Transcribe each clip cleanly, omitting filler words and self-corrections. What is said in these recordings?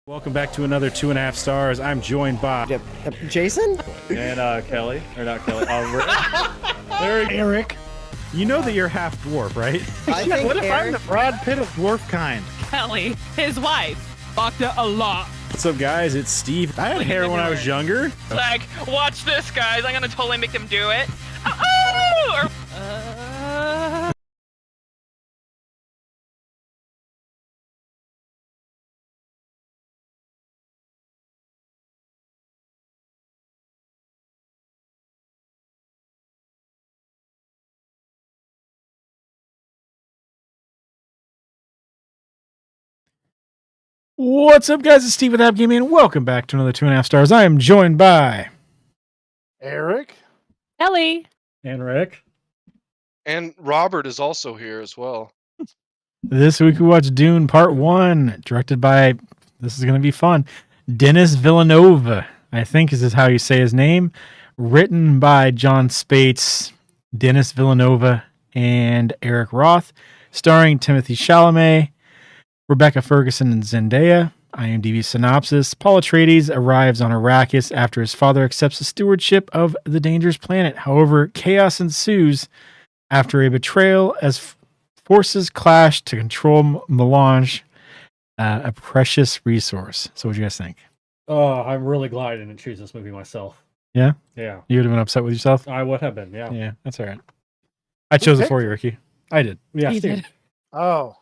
Welcome back to another 2.5 stars. I'm joined by Jason? And Kelly, or not Kelly, Eric. You know that you're half dwarf, right? I think What if I'm Eric, the Brad Pitt of dwarf kind? Kelly, his wife, fucked it a lot. What's up, guys? It's Steve. I had hair when I was younger. Like, watch this, guys. I'm gonna totally make them do it. Oh! What's up, guys? It's Steve with App Gaming, and welcome back to another 2.5 stars. I am joined by Eric? Kelly. and Rick. And Robert is also here as well. This week. We watched Dune Part 1, directed by, this is going to be fun, Denis Villeneuve, I think is how you say his name. Written by John Spates, Denis Villeneuve, and Eric Roth. Starring Timothy Chalamet, Rebecca Ferguson, and Zendaya. IMDb synopsis: Paul Atreides arrives on Arrakis after his father accepts the stewardship of the dangerous planet. However, chaos ensues after a betrayal as forces clash to control melange, a precious resource. So what do you guys think? Oh, I'm really glad I didn't choose this movie myself. Yeah? Yeah, You would have been upset with yourself? I would have been. Yeah, Yeah, that's all right. I chose it picked for you, Ricky. I did. yeah. He Steve. did. Oh.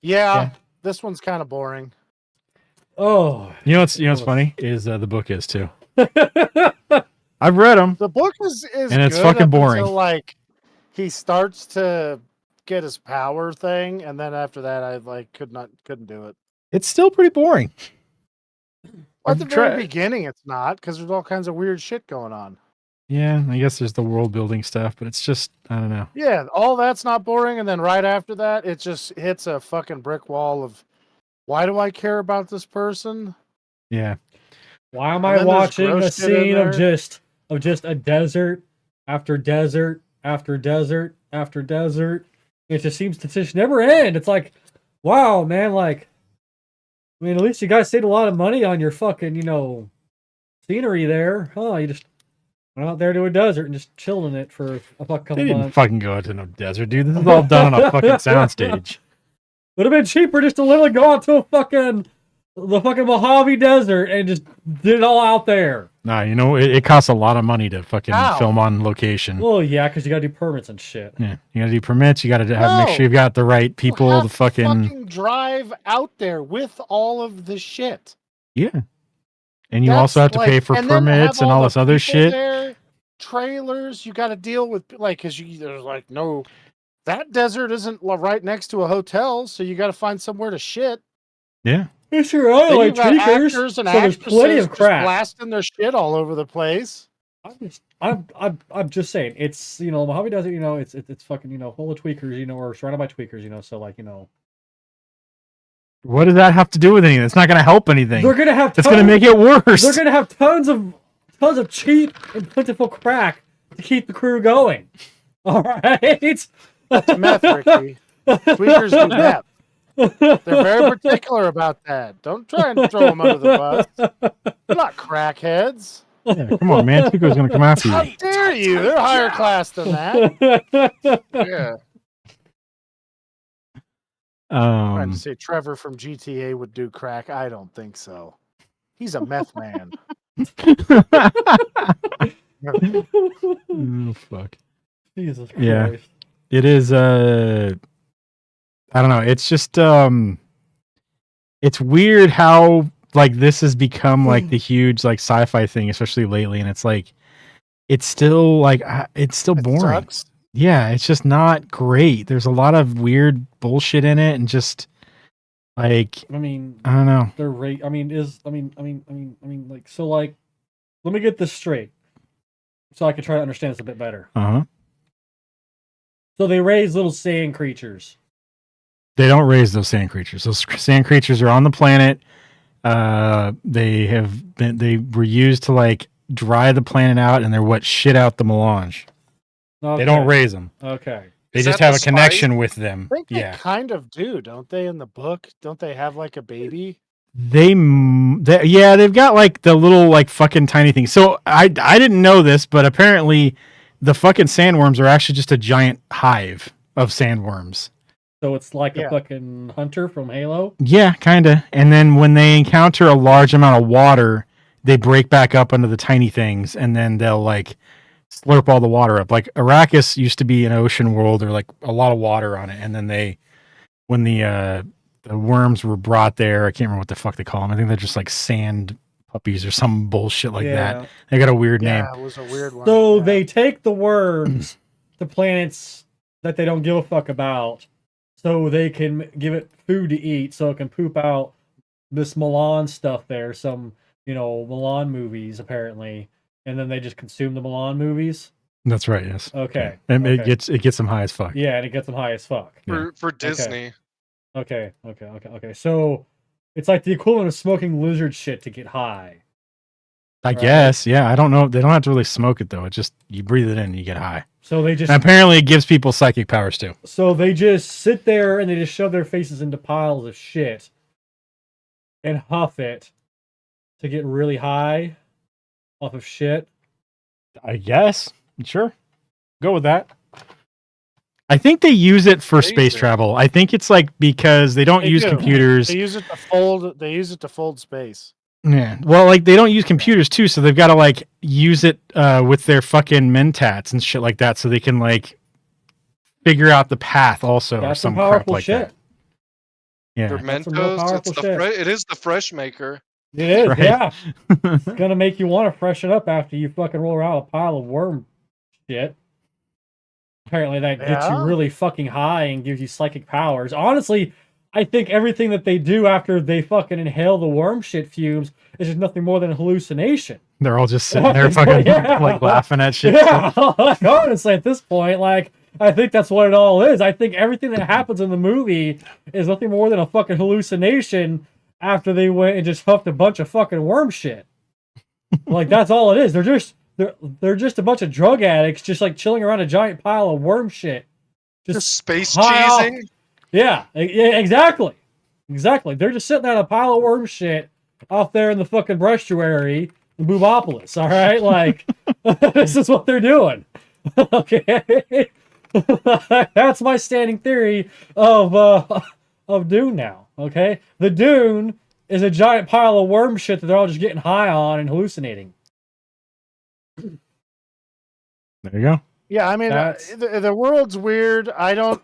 Yeah, Yeah. this one's kind of boring. Oh, You know what's funny is the book is too. I've read them. The book is And it's good fucking up boring. until, like, he starts to get his power thing, and then after that, I couldn't do it. It's still pretty boring. At the I've very tried- beginning, it's not, because there's all kinds of weird shit going on. Yeah, I guess there's the world building stuff, but it's just, I don't know. Yeah, all that's not boring, and then right after that, it just hits a fucking brick wall of, why do I care about this person? Yeah. why am And I then there's watching a gross shit in scene of there. just a desert after desert after desert after desert? It just seems to just never end. It's like, wow, man. Like, I mean, at least you guys saved a lot of money on your fucking, scenery there, huh? You just went out there to a desert and just chilled in it for a couple They didn't months. fucking go out to no desert, dude. This is all done on a fucking soundstage. Would have been cheaper just to literally go out to the fucking Mojave Desert and just did it all out there. Nah, it costs a lot of money to fucking How? film on location. Well, yeah, because you gotta do permits and shit. Yeah, you gotta do permits. You gotta make No. sure you've got the right You people have to fucking drive out there with all of the shit. yeah. And you also have to pay for and then have permits and all the this other people shit. there, trailers, you got to deal with, like, because there's like no, that desert isn't right next to a hotel, so you got to find somewhere to shit. Yeah. It's your own Then like you've got tweakers, actors and so there's plenty actresses of just crap. blasting their shit all over the place. I'm just saying, it's Mojave Desert, it's fucking full of tweakers, or surrounded by tweakers, so like What does that have to do with anything? It's not gonna help anything. they're gonna have It's gonna make it worse. they're gonna have tons of cheap and plentiful crack to keep the crew going. All right. It's meth, Ricky. Tweakers do meth. They're very particular about that. Don't try and throw them under the bus. They're not crackheads. Yeah, come on, man. Tico's gonna come after How you. dare you? They're higher class than that. Yeah. Trying to say Trevor from GTA would do crack. I don't think so. He's a meth man. Oh, fuck. Jesus Christ. Yeah. It is I don't know. It's just it's weird how like this has become like the huge like sci-fi thing, especially lately, and it's like it's still like it's still It boring. sucks. Yeah, it's just not great. There's a lot of weird bullshit in it, and just like I mean, I don't know. their rate. I mean, like, so, like, let me get this straight, so I can try to understand this a bit better. Uh-huh. So they raise little sand creatures. They don't raise those sand creatures. Those sand creatures are on the planet. They were used to like dry the planet out, and they're what shit out the melange. They don't Okay. raise them. Okay. They Is just that have the a connection with them. I think they Yeah. kind of do, don't they? In the book, don't they have like a baby? Yeah, they've got like the little like fucking tiny thing. So I didn't know this, but apparently the fucking sandworms are actually just a giant hive of sandworms. So it's like a Yeah. fucking hunter from Halo. Yeah, kind of. And then when they encounter a large amount of water, they break back up into the tiny things, and then they'll like slurp all the water up. Like Arrakis used to be an ocean world or like a lot of water on it, and then when the worms were brought there, I can't remember what the fuck they call them. I think they're just like sand puppies or some bullshit like that. They got a weird name. Yeah, it was a weird one. So yeah. they take the worms to planets that they don't give a fuck about, so they can give it food to eat, so it can poop out this Milan stuff there. Some Milan movies apparently, and then they just consume the Milan movies. That's right. Yes. Okay. And Okay. it gets them high as fuck. Yeah, and it gets them high as fuck. For Disney. Okay. So it's like the equivalent of smoking lizard shit to get high. I Right. guess. Yeah. I don't know. They don't have to really smoke it though. It just you breathe it in and you get high. So they just And apparently it gives people psychic powers too. sit there and they just shove their faces into piles of shit and huff it to get really high off of shit. I guess. Sure. Go with that. I think they use it for space Amazing. travel. I think it's like because they don't They use do. computers. They use it to fold. They use it to fold space. Yeah. Well, like they don't use computers too, so they've got to like use it with their fucking mentats and shit like that, so they can like figure out the path also or That's some some crap powerful like shit. that. Yeah. That's some real Mentos. powerful shit. It is the fresh maker. It is, Right. yeah. It's gonna make you want to freshen up after you fucking roll around a pile of worm shit. Apparently that gets you Yeah. really fucking high and gives you psychic powers. Honestly, I think everything that they do after they fucking inhale the worm shit fumes is just nothing more than a hallucination. They're all just sitting there fucking Yeah. like laughing at shit. Yeah, like, honestly, at this point, like, I think that's what it all is. I think everything that happens in the movie is nothing more than a fucking hallucination after they went and just huffed a bunch of fucking worm shit. Like, that's all it is. They're just a bunch of drug addicts just like chilling around a giant pile of worm shit. Just space high off- cheesing. Yeah, exactly. Exactly. They're just sitting on a pile of worm shit off there in the fucking brestuary in Boobopolis, all right? Like, this is what they're doing. Okay? That's my standing theory of Dune now, okay? The Dune is a giant pile of worm shit that they're all just getting high on and hallucinating. There you go. Yeah, I mean, That's- the world's weird. I don't.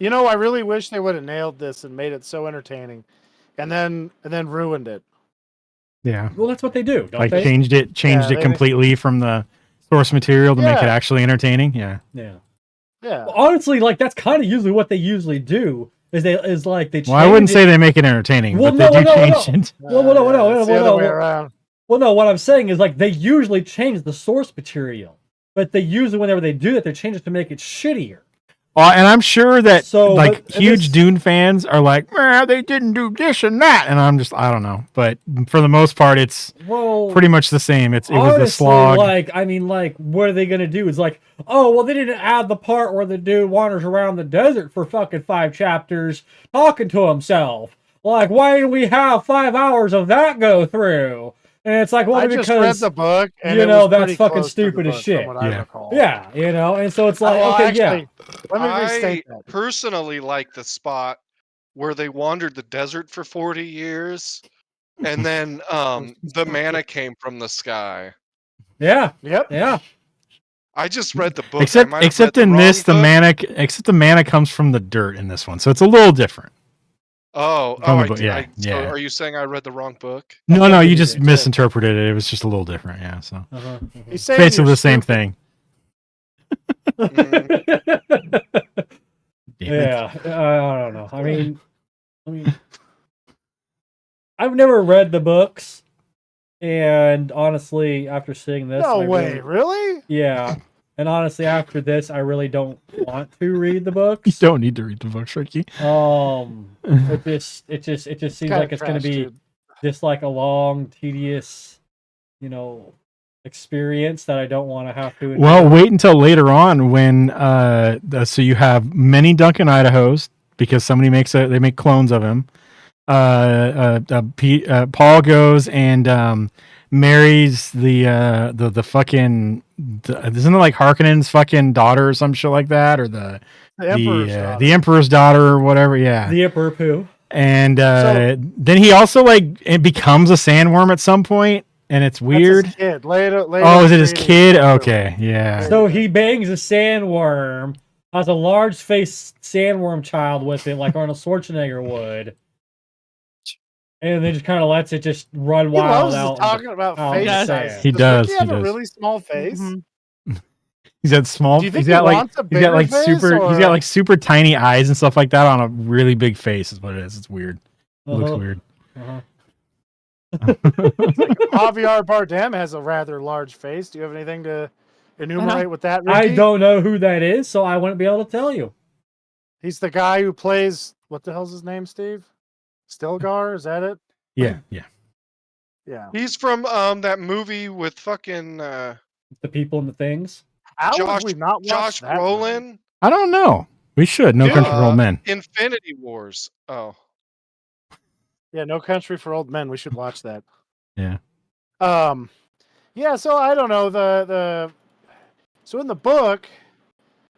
I really wish they would have nailed this and made it so entertaining, and then ruined it. Yeah. Well, that's what they do, don't Like they? changed it Yeah, they- completely from the source material to make it Yeah. actually entertaining. Yeah. Yeah. Yeah, Honestly, like that's kind of usually what they usually do. Is like they. Well, I wouldn't change say it- they make it entertaining, Well, but they do no, change it. Well, no, it's the other way around. Well, no, what I'm saying is like they usually change the source material, but they usually whenever they do that, they change it to make it shittier. And I'm sure that So, like but- huge this- Dune fans are like, they didn't do this and that, and I don't know. But for the most part, it's Well, pretty much the same. It was a honestly, slog. Like, I mean, like, what are they gonna do? It's like, oh, well, they didn't add the part where the dude wanders around the desert for fucking 5 chapters talking to himself. Like, why did we have 5 hours of that go through? And it's like, well, I because just read the book, and you it know, was that's pretty fucking close to the stupid as book, shit. from what I Yeah. recall. yeah, and so it's like, Well, okay, actually, let me I restate that. personally like the spot where they wandered the desert for 40 years, and then the manna came from the sky. yeah, Yep. yeah. I just read the book. except I might have except read in the this, wrong book. the mana comes from the dirt in this one, so it's a little different. Oh, From the I, book, did- yeah, I- so yeah. are you saying I read the wrong book? No, what you you just did, misinterpreted it. It was just a little different. Yeah, so Uh-huh, He's saying basically you're the same stupid. thing. uh-huh. Damn it. Yeah, I don't know. I mean, I've never read the books, and honestly, after seeing this, No I way, really? yeah, and honestly, after this, I really don't want to read the You books. don't need to read the book, Ricky. It just seems Kinda like it's going to trash, be dude. just like a long, tedious, you know, experience that I don't want to have to. Well, endure. wait until later on when so you have many Duncan Idahos because somebody they make clones of him. Paul goes and marries the fucking isn't it like Harkonnen's fucking daughter or some shit like that, or the Emperor's daughter or whatever. Yeah, The Emperor Pooh. and then he also it becomes a sandworm at some point, and it's weird. That's his kid. Later, Oh, is it his created kid? Emperor. Okay, yeah. So he bangs a sandworm, has a large faced sandworm child with it, like Arnold Schwarzenegger would. And then just kind of lets it just run He wild loves out. talking about out face in the size. sand. He does, Ricky have he a does. really small face. He's got small. Do you think He's got he like wants a he's got like bigger face, super. He's or- got like super tiny eyes and stuff like that on a really big face. Is what it is. It's weird. It looks Uh-huh. weird. Uh-huh. Javier Bardem has a rather large face. Do you have anything to enumerate with that, Ricky? I don't know who that is, so I wouldn't be able to tell you. He's the guy who plays. What the hell's his name, Steve? Stilgar? Is that it? Yeah, yeah. Yeah. He's from that movie with fucking The people and the things. How Josh- have we not watched Josh that movie? Brolin. I don't know. We should. No Yeah. Country for Old Men. Infinity Wars. Oh, Yeah, No Country for Old Men. We should watch that. Yeah. Yeah, so I don't know so in the book,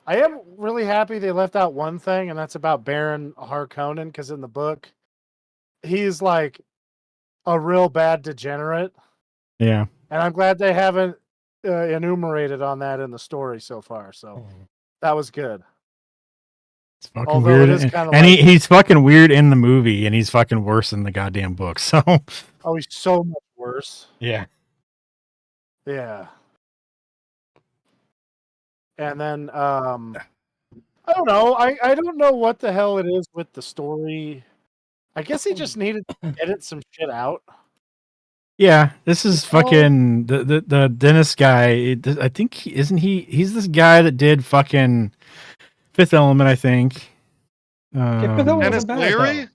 I am really happy they left out one thing, and that's about Baron Harkonnen, because in the book, he's like a real bad degenerate, Yeah. and I'm glad they haven't enumerated on that in the story so far. So that was good. It's fucking Although weird. it is and kinda and like- he's fucking weird in the movie, and he's fucking worse in the goddamn book. So Oh, he's so much worse. yeah. Yeah. And then I don't know. I don't know what the hell it is with the story. I guess he just needed to edit some shit out. Yeah, this is fucking the dentist guy. I think he's this guy that did fucking Fifth Element, I think. Fifth Element Dennis wasn't bad, Leary.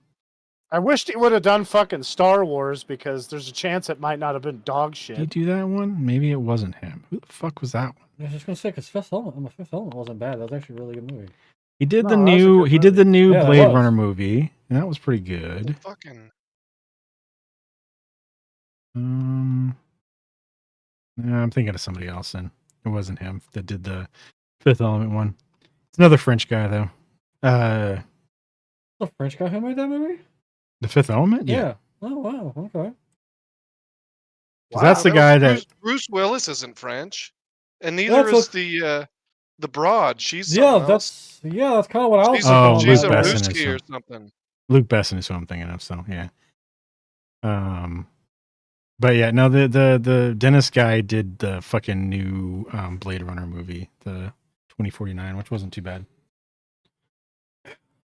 I wished he would have done fucking Star Wars, because there's a chance it might not have been dog Did he shit. do that one? Maybe it wasn't him. Who the fuck was that one? I was just gonna say because Fifth Element wasn't bad. That was actually a really good movie. He did No, the that was a new. good He did the new Yeah, that Blade was. Runner movie, and that was pretty good. Fucking. No, I'm thinking of somebody else. Then it wasn't him that did the Fifth Element one. It's another French guy though. The French guy who made that movie? The Fifth Element. Yeah. Oh wow. Okay. 'Cause that's the Wow, guy Bruce Willis isn't French, and That's neither is what- the broad. She's Yeah, something else. that's kind of what I was She's, thinking. Oh, on she's a that Luke one. Besson is Ruski or some- something. Luke Besson is who I'm thinking of. So yeah. But yeah, no, the dentist guy did the fucking new Blade Runner movie, the 2049, which wasn't too bad.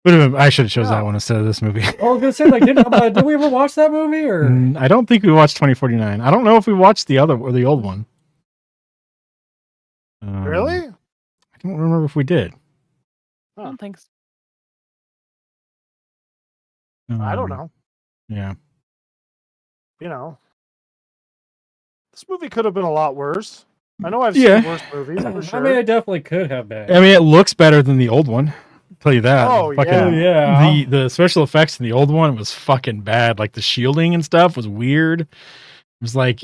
I should have chose that No. one instead of this movie. I was gonna say, like, did we ever watch that movie or? I don't think we watched 2049. I don't know if we watched the other or the old one. Really? I don't remember if we did. I don't think so. I don't know. Yeah. You know, this movie could have been a lot worse. I know I've Yeah. seen worse movies for sure. I mean, it definitely could have been. I mean, it looks better than the old one. I'll tell you that. Oh, Fucking- Oh, yeah. The special effects in the old one was fucking bad. Like the shielding and stuff was weird. It was like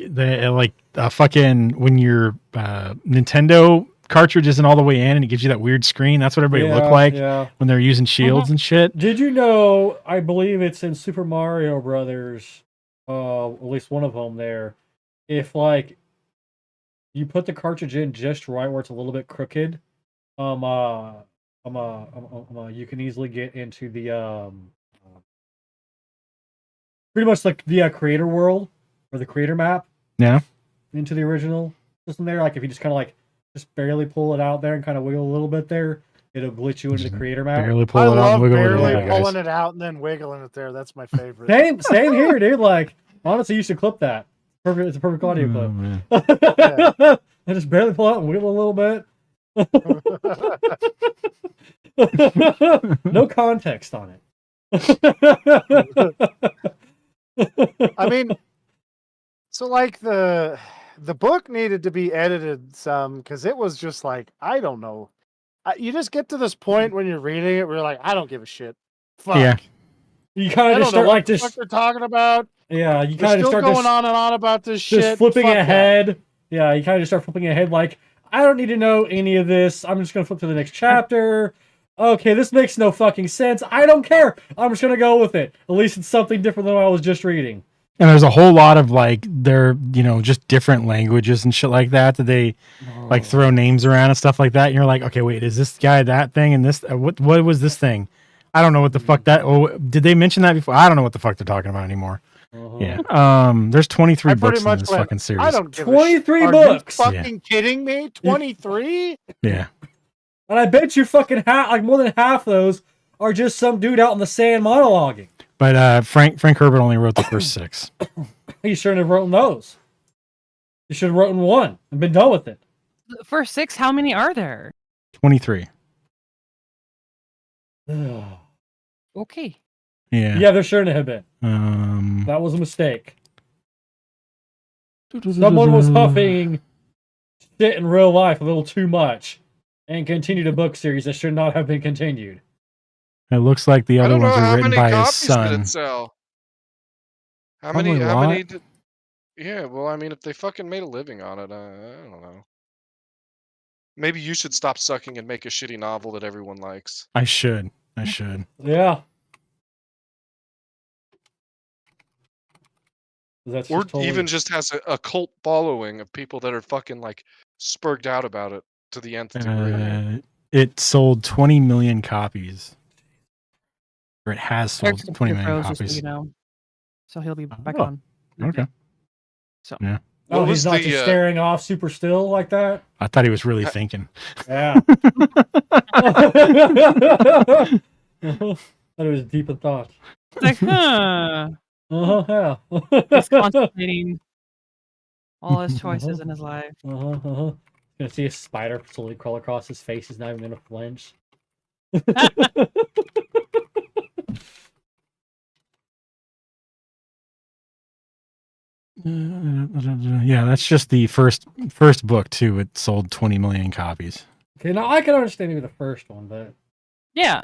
fucking when your Nintendo cartridge isn't all the way in and it gives you that weird screen. That's what everybody looked like Yeah. when they're using shields and shit. Did you know? I believe it's in Super Mario Brothers. At least one of them there. If like you put the cartridge in just right where it's a little bit crooked, you can easily get into the pretty much like the creator world or the creator map. Yeah. Into the original system there. Like if you just kind of like just barely pull it out there and kind of wiggle a little bit there, it'll glitch you into the Just creator map. Barely pull I it out love and wiggle it. barely Yeah, guys. pulling it out and then wiggling it there. That's my favorite. Same here, dude. Like honestly, you should clip that. Perfect. It's a perfect audio Oh, clip. man. I just barely pull out and wiggle a little bit. No context on it. I mean, so like the the book needed to be edited some because it was just like, I don't know. You just get to this point when you're reading it where you're like, I don't give a shit. Fuck. Yeah. You kind I of just don't know start what like the just fuck they're talking about. yeah. You They're kind of still start going just, on and on about this shit. just flipping Fuck that. ahead. Yeah, you kind of just start flipping ahead. Like I don't need to know any of this. I'm just gonna flip to the next chapter. Okay, this makes no fucking sense. I don't care. I'm just gonna go with it. At least it's something different than what I was just reading. And there's a whole lot of like they're just different languages and shit like that they like throw names around and stuff like that. And you're like, okay, wait, is this guy that thing and this what was this thing? I don't know what the fuck that. Oh, did they mention that before? I don't know what the fuck they're talking about anymore. Yeah. There's 23 I books pretty in much this went, fucking series. I don't give 23 a shit. books. Are you fucking kidding me? 23? Yeah. And I bet you fucking like more than half of those are just some dude out in the sand monologuing. But Frank Herbert only wrote the first 6. He shouldn't have written those. He should have written one and been done with it. For 6, how many are there? 23. Okay. Yeah. Yeah, there shouldn't have been. That was a mistake. Someone was huffing shit in real life a little too much and continued a book series that should not have been continued. It looks like the I other don't know ones are how written many by his copies did son. it sell. How Probably many? a How lot. many? Did, yeah. Well, I mean, if they fucking made a living on it, I don't know. Maybe you should stop sucking and make a shitty novel that everyone likes. I should. Yeah. That's Or just totally... even just has a cult following of people that are fucking like spurged out about it to the nth degree. It sold 20 million copies. Or it has sold Eric's 20 a million pros, just so copies. you know. So he'll be back Oh. on. Okay. So. Yeah. Oh, What he's was not the, just staring off super still like that? I thought he was really thinking. Yeah. Thought it was deep in thought. It's like, huh. Yeah. He's contemplating all his choices in his life. Gonna see a spider slowly crawl across his face. He's not even gonna flinch. Yeah, that's just the first book too. It sold 20 million copies. Okay, now I can understand maybe the first one, but Yeah.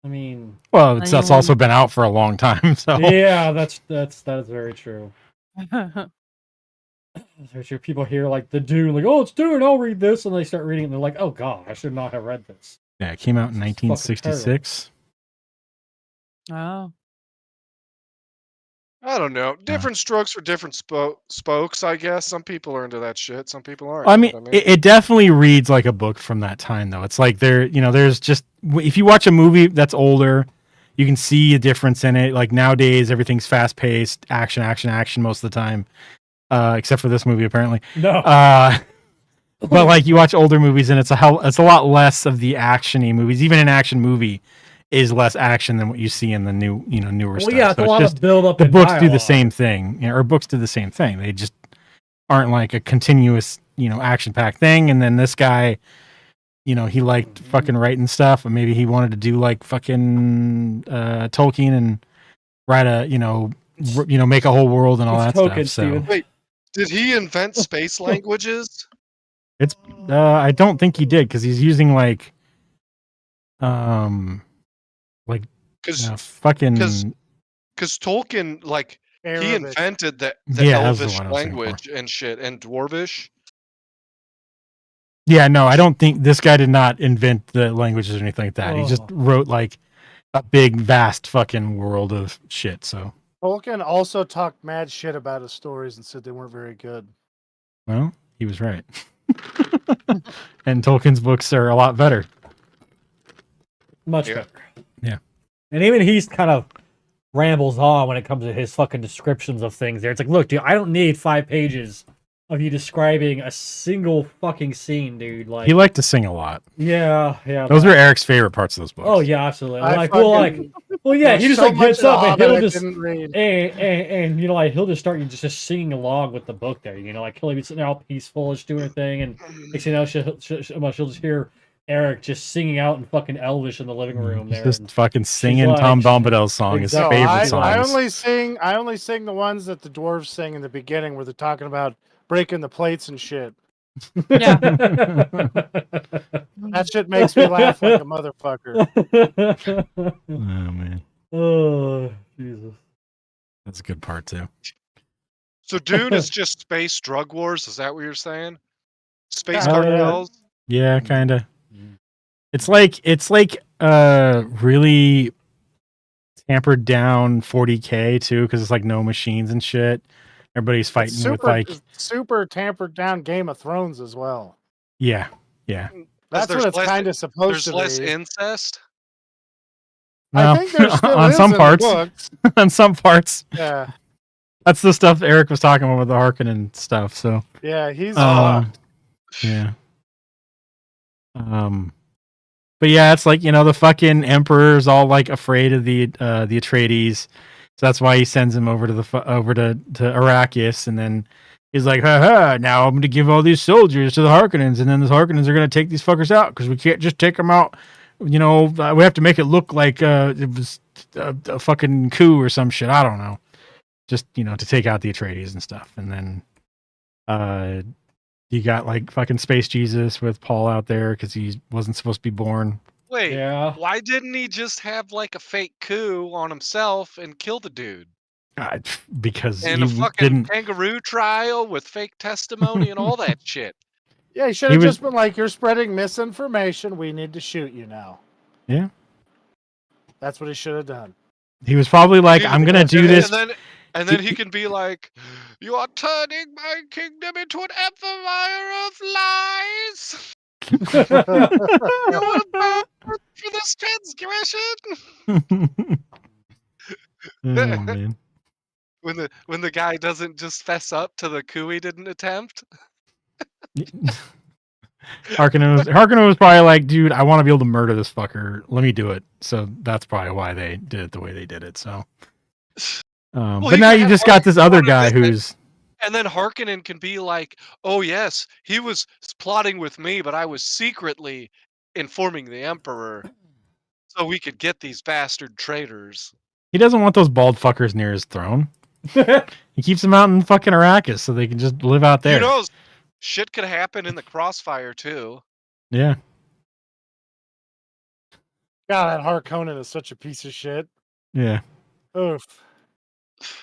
I mean, Well, that's also been out for a long time. So yeah, that is very true. There's your people here like the Dune, like, oh, it's Dune, I'll read this, and they start reading it, and they're like, oh god, I should not have read this. yeah, it came out in This is fucking 1966. Oh. I don't know. Different strokes for different spokes, I guess. Some people are into that shit. Some people aren't. I you mean, know what I mean? it definitely reads like a book from that time, though. It's like there's just if you watch a movie that's older, you can see a difference in it. Like nowadays, everything's fast paced, action most of the time, except for this movie apparently. No. But like you watch older movies, and it's a lot less of the actiony movies. Even an action movie is less action than what you see in the newer stuff. Yeah, it's a lot of build up. The books do the same thing, or books do the same thing. They just aren't like a continuous, action packed thing. And then this guy, he liked fucking writing stuff, and maybe he wanted to do like fucking Tolkien and write make a whole world and all that stuff. So Steven. Wait, did he invent space languages? it's I don't think he did, because he's using like fucking Because Tolkien, like, he Arabic. invented the Yeah, that was the Elvish one I was thinking language and shit, and Dwarvish. Yeah, no, I don't think this guy did not invent the languages or anything like that. He just Oh. wrote like a big, vast fucking world of shit. So, Tolkien also talked mad shit about his stories and said they weren't very good. well, he was right. And Tolkien's books are a lot better. Much Yeah. better. Yeah. And even he's kind of rambles on when it comes to his fucking descriptions of things there. It's like, look, dude, I don't need 5 pages of you describing a single fucking scene, dude. Like, He liked to sing a lot. yeah. Those were Eric's favorite parts of those books. Oh yeah, absolutely. I Like, fucking- well, yeah. He There's just so like much gets in The up and Hobbit he'll I just didn't read. and like he'll just start just singing along with the book there. Like he'll be sitting there all peaceful, just doing a thing, and next thing you know, she'll just hear Eric just singing out in fucking Elvish in the living room He's there. just and- fucking singing like- Tom Bombadil's song, Exactly. his favorite I songs. only sing the ones that the dwarves sing in the beginning where they're talking about breaking the plates and shit. Yeah. That shit makes me laugh like a motherfucker. Oh man, Oh, Jesus. that's a good part too. So Dune is just space drug wars. Is that what you're saying? Space Uh, cartels. Yeah, kind of. It's like really tampered down 40K too, because it's like no machines and shit. Everybody's It's fighting with like super tampered down Game of Thrones as well. yeah. That's there's what it's less- kind of supposed There's to less be. incest. I Well, think there still on is some in parts. the books. On some parts. Yeah, That's the stuff Eric was talking about with the Harkonnen stuff. So yeah, he's yeah. But yeah, it's like, the fucking emperor's all like afraid of the Atreides, so that's why he sends him over to to Arrakis, and then he's like, haha, now I'm going to give all these soldiers to the Harkonnens, and then the Harkonnens are going to take these fuckers out because we can't just take them out. We have to make it look like it was a fucking coup or some shit. I don't know. Just, to take out the Atreides and stuff. And then you got like fucking Space Jesus with Paul out there because he wasn't supposed to be born. Wait, Yeah. why didn't he just have like a fake coup on himself and kill the dude? Because And he a fucking didn't. kangaroo trial with fake testimony and all that shit. Yeah, he should He have was- just been like, "You're spreading misinformation. We need to shoot you now." Yeah. That's what he should have done. He was probably like, I'm going to do this. And then he can be like, "You are turning my kingdom into an empire of lies. You will burn for this transgression." Oh, man. When the guy doesn't just fess up to the coup he didn't attempt. Harkonnen was probably like, dude, I want to be able to murder this fucker. Let me do it. So that's probably why they did it the way they did it. So, but he now could you have just got this other Harkonnen guy visit, who's and then Harkonnen can be like, "Oh yes, he was plotting with me, but I was secretly informing the Emperor so we could get these bastard traitors." he doesn't want those bald fuckers near his throne. He keeps them out in fucking Arrakis so they can just live out there. Who knows? Shit could happen in the crossfire too. Yeah. God, that Harkonnen is such a piece of shit. Yeah. Oof.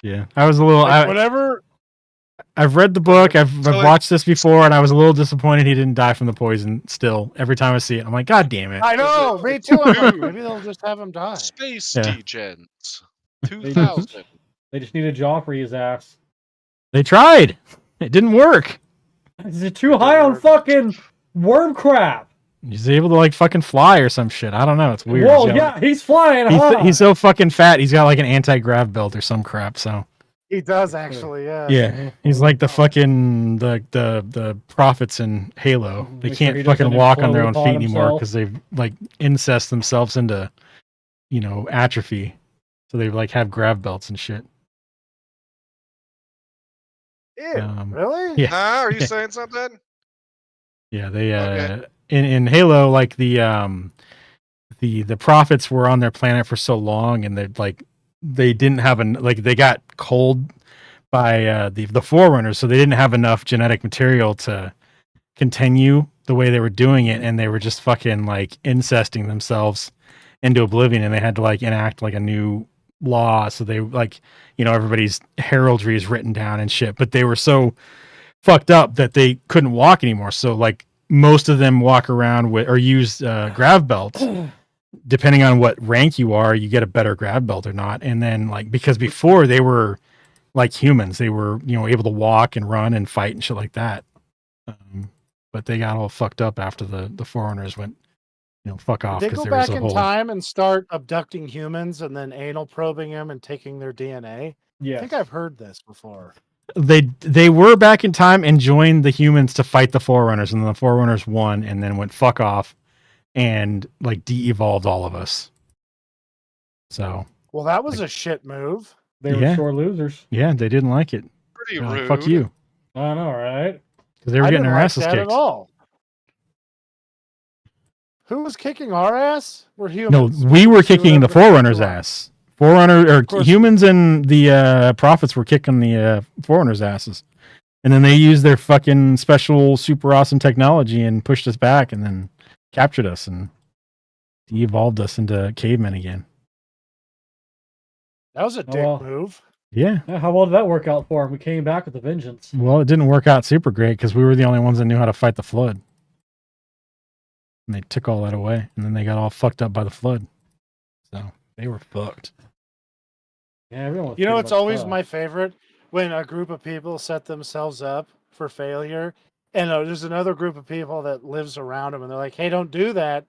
Yeah. I was a little. Whatever. I've read the book. I've So watched this before, and I was a little disappointed he didn't die from the poison. Still, every time I see it, I'm like, God damn it! I know. Me too. I'm like, maybe they'll just have him die. Space Yeah. Degens 2000. They just needed Joffrey's ass. They tried. It didn't work. Is it too high on fucking worm crap? He's able to like fucking fly or some shit. I don't know. It's weird. Well, He's got- yeah, he's flying. Huh? He's so fucking fat. He's got like an anti-grav belt or some crap. So He does actually. Yeah. yeah, he's like the fucking the prophets in Halo. They Make sure he can't fucking doesn't walk on their implode own upon feet anymore himself. because they've like incest themselves into atrophy. So they like have grav belts and shit. Ew, really? Yeah. Huh? Are you saying something? Yeah, they Okay. in Halo, like the prophets were on their planet for so long, and they didn't have they got cold by the Forerunners, so they didn't have enough genetic material to continue the way they were doing it, and they were just fucking like incesting themselves into oblivion, and they had to like enact like a new law, so they like everybody's heraldry is written down and shit, but they were so fucked up that they couldn't walk anymore. So like most of them walk around with or use grav belts. Depending on what rank you are, you get a better grav belt or not. And then like because before they were like humans, they were able to walk and run and fight and shit like that. But they got all fucked up after the Forerunners went fuck off. Did they 'cause go there was back a in whole time and start abducting humans and then anal probing them and taking their DNA? I Yeah. think I've heard this before. They were back in time and joined the humans to fight the Forerunners, and then the Forerunners won and then went fuck off and like de-evolved all of us. So Well, that was a shit move. They were Yeah. sore losers. yeah, they didn't like it. Pretty They're like, rude. fuck you, I know, right? because they were I getting didn't their like asses that kicked. at all. Who was kicking our ass? We're No, humans. we were Do kicking the whatever the fuck we Forerunners' want. ass. Forerunner or course. humans and the prophets were kicking the Forerunners' asses. And then they used their fucking special, super awesome technology and pushed us back, and then captured us and de-evolved us into cavemen again. That was a dick well. move. Yeah. Yeah, how well did that work out for him? We came back with a vengeance. Well, it didn't work out super great because we were the only ones that knew how to fight the flood. And they took all that away, and then they got all fucked up by the flood. So they were fucked. Yeah, everyone. was You know, pretty it's much always fucked. my favorite when a group of people set themselves up for failure, and there's another group of people that lives around them, and they're like, "Hey, don't do that.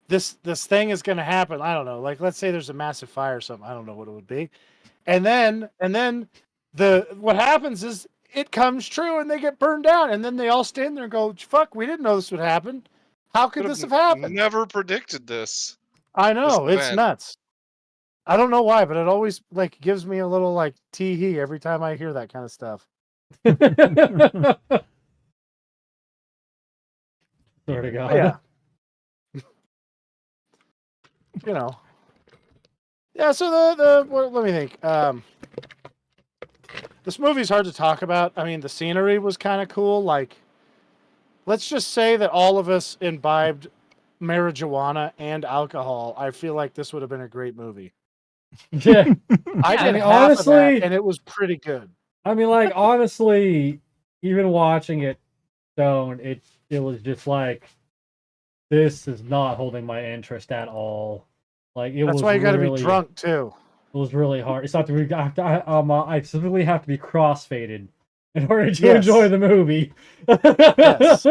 This thing is going to happen." I don't know. Like, let's say there's a massive fire or something. I don't know what it would be, and then what happens is it comes true, and they get burned down, and then they all stand there and go, "Fuck, we didn't know this would happen. How could this have happened?" Never predicted this. I know, it's event. nuts. I don't know why, but it always like gives me a little like tee-hee every time I hear that kind of stuff. Swear to God. Yeah. You know. Yeah, so let me think. This movie's hard to talk about. I mean, the scenery was kind of cool. Like, let's just say that all of us imbibed marijuana and alcohol. I feel like this would have been a great movie. Yeah. I I did mean, half of that, honestly- and it was pretty good. I mean, like, honestly, even watching it stoned, it was just like, this is not holding my interest at all. Like, it That's was why you got to really, be drunk too. It was really hard. It's not to be. I specifically have to be crossfaded in order to Yes. enjoy the movie. Yes.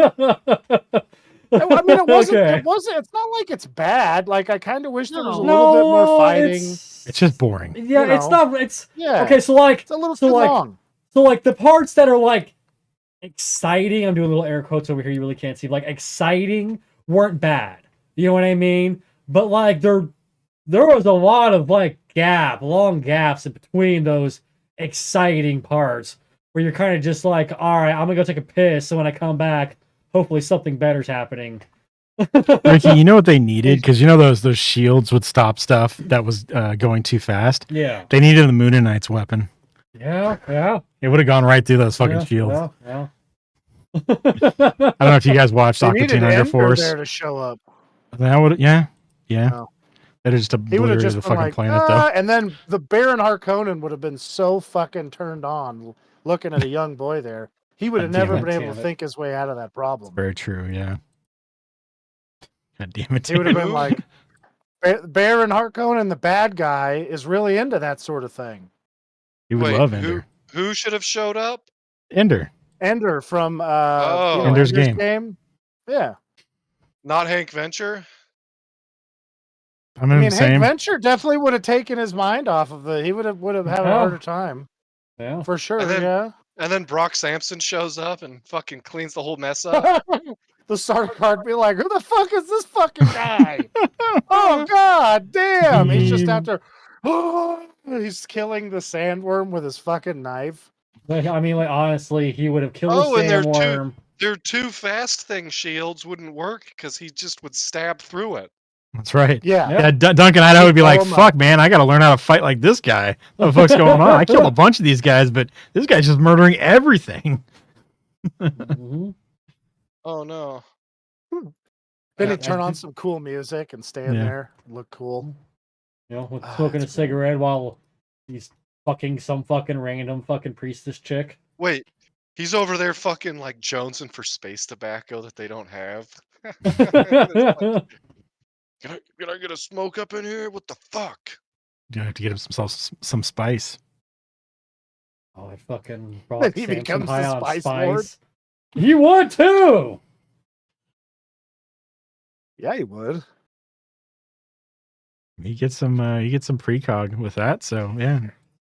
I mean, it wasn't. Okay. It wasn't. It's not like it's bad. Like, I kind of wish there was a No, little bit more fighting. It's just boring. Yeah, you it's know. not. It's Yeah. okay. So like, It's a little so too like, long. so like the parts that are like exciting. I'm doing little air quotes over here. You really can't see. Like exciting weren't bad. You know what I mean? But like there was a lot of like long gaps in between those exciting parts where you're kind of just like, all right, I'm gonna go take a piss. So when I come back, hopefully something better's happening. Ricky, you know what they needed? Because you know those shields would stop stuff that was going too fast. Yeah. They needed the Moonanites weapon. Yeah. It would have gone right through those fucking Yeah, shields. Yeah. I don't know if you guys watched They needed Aquatine Under Ender Force. there to show up. That would, yeah. No. That just He would have obliterated just the been fucking like, planet, though. and then the Baron Harkonnen would have been so fucking turned on looking at a young boy there. He would have God damn never it. been able Damn to it. think his way out of that problem. Very true, yeah. God damn it. He would have dude. been like, Baron Harkonnen, the bad guy, is really into that sort of thing. He would Wait, love Ender. Who should have showed up? Ender. Ender from Oh. Ender's Game. Yeah. Not Hank Venture? I mean, I mean, same. Hank Venture definitely would have taken his mind off of it. He would have had a Yeah. harder time. Yeah. For sure, And then- yeah. And then Brock Sampson shows up and fucking cleans the whole mess up. The Sarkard be like, who the fuck is this fucking guy? Oh god damn! He's just out there. He's killing the sandworm with his fucking knife. Like, I mean, like honestly, he would have killed Oh, the and they're sandworm. Their two fast thing shields wouldn't work because he just would stab through it. That's right. Yeah. Yeah, Duncan Idaho would be Blow like, him up. fuck, man, I got to learn how to fight like this guy. What the fuck's going on? I killed a bunch of these guys, but this guy's just murdering everything. Mhm. Oh no. Then Yeah, he'd turn I on think- some cool music and stand Yeah. there, look cool. You know, with Ah, smoking a that's great. cigarette while he's fucking some fucking random fucking priestess chick. Wait, he's over there fucking like jonesing for space tobacco that they don't have. Can I get a smoke up in here? What the fuck? You have to get him some spice. Oh, I fucking brought He Samson becomes the high on Spice spice. Lord. You would too. Yeah, he would. You get some precog with that, so yeah,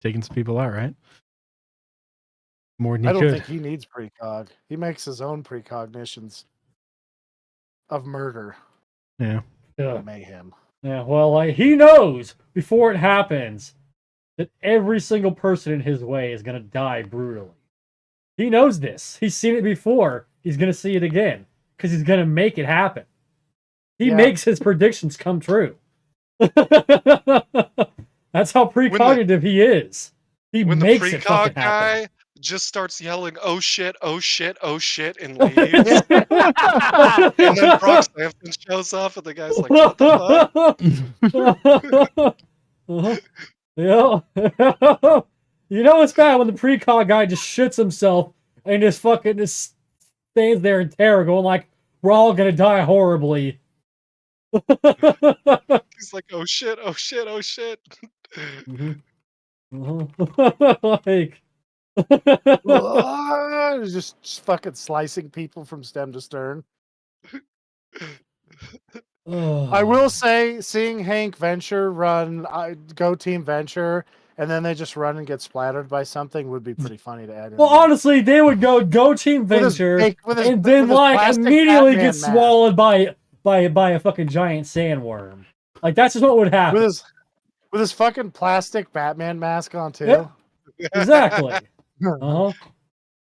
taking some people out, right? More than I he don't could. think he needs precog. He makes his own precognitions of murder, Yeah. Yeah. mayhem. Yeah, well, like he knows before it happens that every single person in his way is gonna die brutally. He knows this. He's seen it before. He's gonna see it again because he's gonna make it happen. He Yeah. makes his predictions come true. That's how precognitive he is. He When the makes it precog fucking happen. guy just starts yelling, "Oh shit! Oh shit! Oh shit!" and leaves. And then Brock Sampson shows up, and the guy's like, "What the fuck?" Uh-huh. Yeah. You know it's bad when the precog guy just shits himself and just fucking just stands there in terror going like, we're all gonna die horribly. He's like, "Oh shit! Oh shit! Oh shit!" Mhm. Like just fucking slicing people from stem to stern. I will say, seeing Hank Venture run, go Team Venture, and then they just run and get splattered by something would be pretty funny to add in. Well, there. honestly, they would go Team With his Venture, fake- with his- and then with his like plastic immediately Batman get mask. swallowed by a fucking giant sandworm. Like that's just what would happen. with his fucking plastic Batman mask on too. Yep. Exactly. Uh-huh.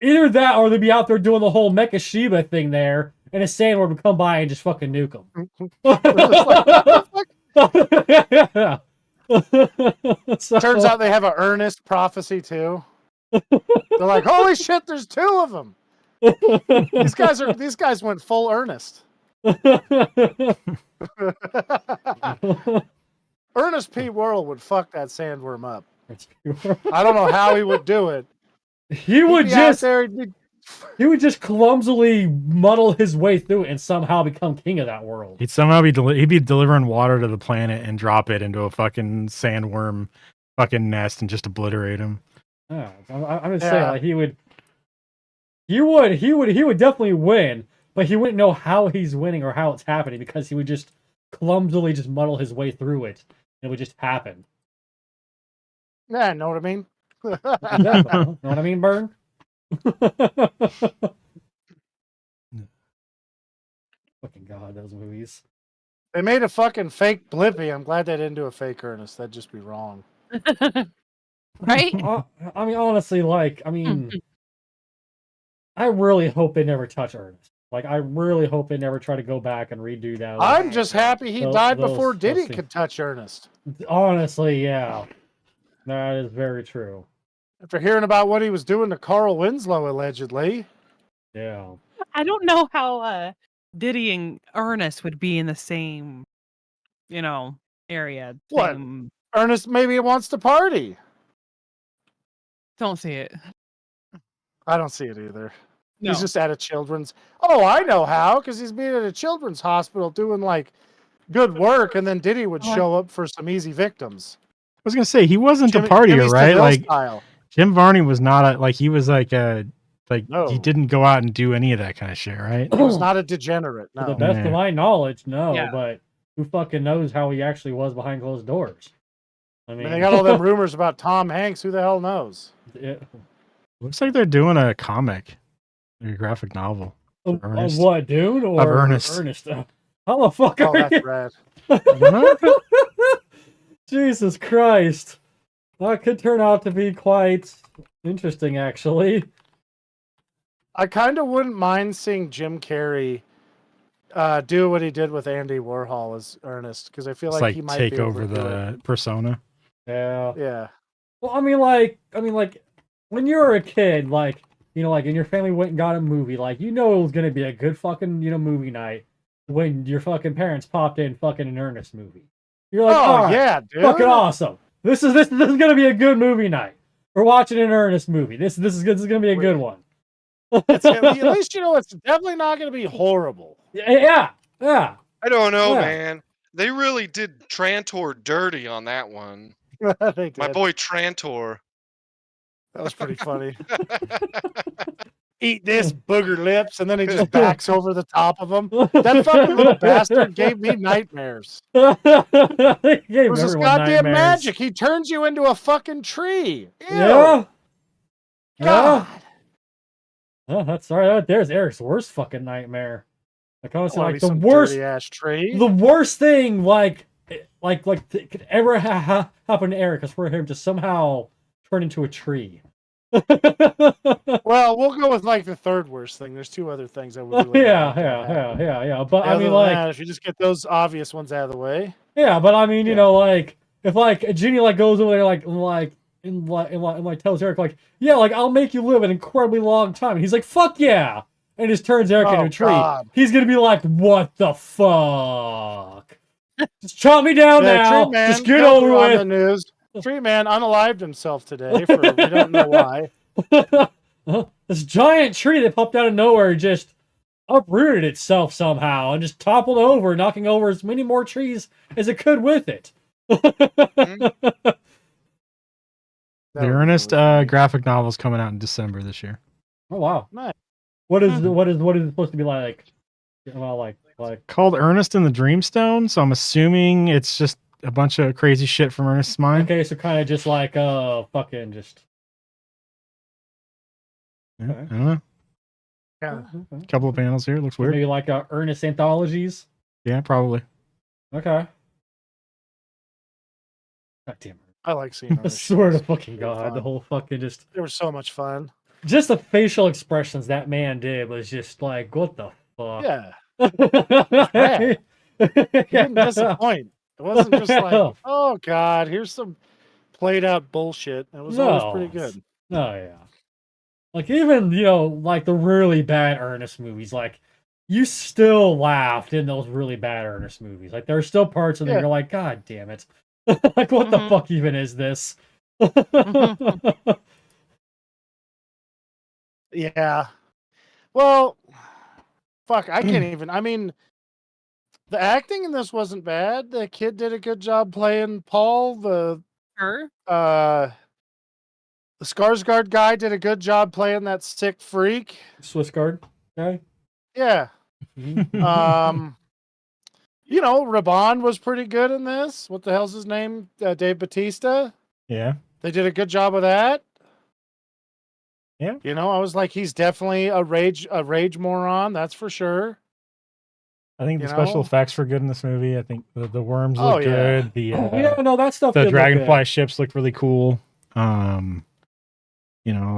Either that, or they'd be out there doing the whole Mecha Shiba thing there, and a sandworm would come by and just fucking nuke them. Yeah. So- Turns out they have an earnest prophecy too. They're like, holy shit, there's two of them. These guys went full earnest. Ernest P. Worrell would fuck that sandworm up. I don't know how he would do it. He would He'd be out just there, he'd be- he would just clumsily muddle his way through it and somehow become king of that world. He'd somehow be he'd be delivering water to the planet and drop it into a fucking sandworm fucking nest and just obliterate him. Yeah, I'm just Yeah. saying, like he would definitely win, but he wouldn't know how he's winning or how it's happening because he would just clumsily just muddle his way through it. It would just happen. Yeah, know what I mean? Exactly. Know what I mean, Burn? Fucking God, those movies. They made a fucking fake Blippy. I'm glad they didn't do a fake Ernest. That'd just be wrong. Right? I mean, honestly, like, I really hope they never touch Ernest. Like, I really hope they never try to go back and redo that. I'm just happy he died before those Diddy things. could touch Ernest. Honestly, yeah. That is very true. After hearing about what he was doing to Carl Winslow, allegedly. Yeah. I don't know how Diddy and Ernest would be in the same, area. What? Same- Ernest maybe wants to party. Don't see it. I don't see it either. No. He's just at a children's. Oh, I know how, because he's been at a children's hospital doing like good work, and then Diddy would show up for some easy victims. I was gonna say he wasn't a Jimmy partier, right? Seville Like style. Jim Varney was not a he was like a No. he didn't go out and do any of that kind of shit, right? He was not a degenerate. To the No. best Yeah. of my knowledge, no, Yeah. but who fucking knows how he actually was behind closed doors? I I mean, mean, they got all them rumors about Tom Hanks. Who the hell knows? it- Looks like they're doing a comic, a graphic novel. of Ernest. what, Dune or Ernest. Ernest? How the fuck Oh, are that's you? rad. Jesus Christ. That could turn out to be quite interesting, actually. I kind of wouldn't mind seeing Jim Carrey do what he did with Andy Warhol as Ernest, because I feel It's like like he might take be able over to do it. the persona. Yeah. Yeah. Well, I mean, like, when you were a kid, like, and your family went and got a movie, like, it was gonna be a good fucking, movie night when your fucking parents popped in fucking an Ernest movie. You're like, Oh all right, yeah, dude. fucking awesome. This is gonna be a good movie night. We're watching an Ernest movie. This is gonna be a good one. At least it's definitely not going to be horrible. Yeah. I don't know, Yeah. man. They really did Trantor dirty on that one. They My did. boy Trantor. That was pretty funny. Eat this, booger lips, and then he just backs over the top of them. That fucking little bastard gave me nightmares. It was this goddamn magic. He turns you into a fucking tree. Ew. Yeah. God. Oh, that's sorry. There's Eric's worst fucking nightmare. Like honestly, Wanna like be the some worst, dirty-ass tree. the worst thing, like could ever happen to Eric is for him to somehow turn into a tree. Well, we'll go with like the third worst thing. There's two other things I would. Really yeah. like to have happen. But I Other mean, than like, that, if you just get those obvious ones out of the way. yeah. But I mean, Yeah. like, if like a genie like goes over there, like and tells Eric like, yeah, like I'll make you live an incredibly long time. And he's like, fuck yeah, and just turns Eric into a tree. God. He's gonna be like, what the fuck? Just chop me down now. Tree Man Just get killed over on with. the news. Tree Man unalived himself today for we don't know why. This giant tree that popped out of nowhere just uprooted itself somehow and just toppled over, knocking over as many more trees as it could with it. The That would be Ernest really funny. graphic novel's coming out in December this year. Oh wow! Nice. What is it supposed to be like? Well, like Called Ernest and the Dreamstone, so I'm assuming it's just a bunch of crazy shit from Ernest's mind. okay, so kind of just like fucking just. Yeah, I don't know. Yeah. Okay. Couple of panels here. Looks weird. Maybe like Ernest anthologies. Yeah, probably. Okay. God damn it! I like seeing I Ernest swear to shows. fucking They were god, fun. the whole fucking They were so much fun. just the facial expressions that man did was just like, what the fuck? Yeah. Yeah. He didn't disappoint. It wasn't just like, oh God, here's some played out bullshit. It was always pretty good. Oh yeah. Like even, like the really bad Ernest movies, like you still laughed in those really bad Ernest movies. Like there are still parts of them Yeah. you're like, God damn it. Like what the Mhm. fuck even is this? Yeah. Well, fuck, I can't even. I mean, the acting in this wasn't bad. The kid did a good job playing Paul. The Sure. Skarsgård guy did a good job playing that sick freak. Swiss guard guy. Yeah. Mhm. Raban was pretty good in this. What the hell's his name? Dave Bautista. Yeah. They did a good job of that. Yeah. I was like, he's definitely a rage moron. That's for sure. I think the You special know? effects were good in this movie. I think the worms Oh, look yeah. good. The Yeah, no, that stuff. the did look good. dragonfly ships looked really cool. All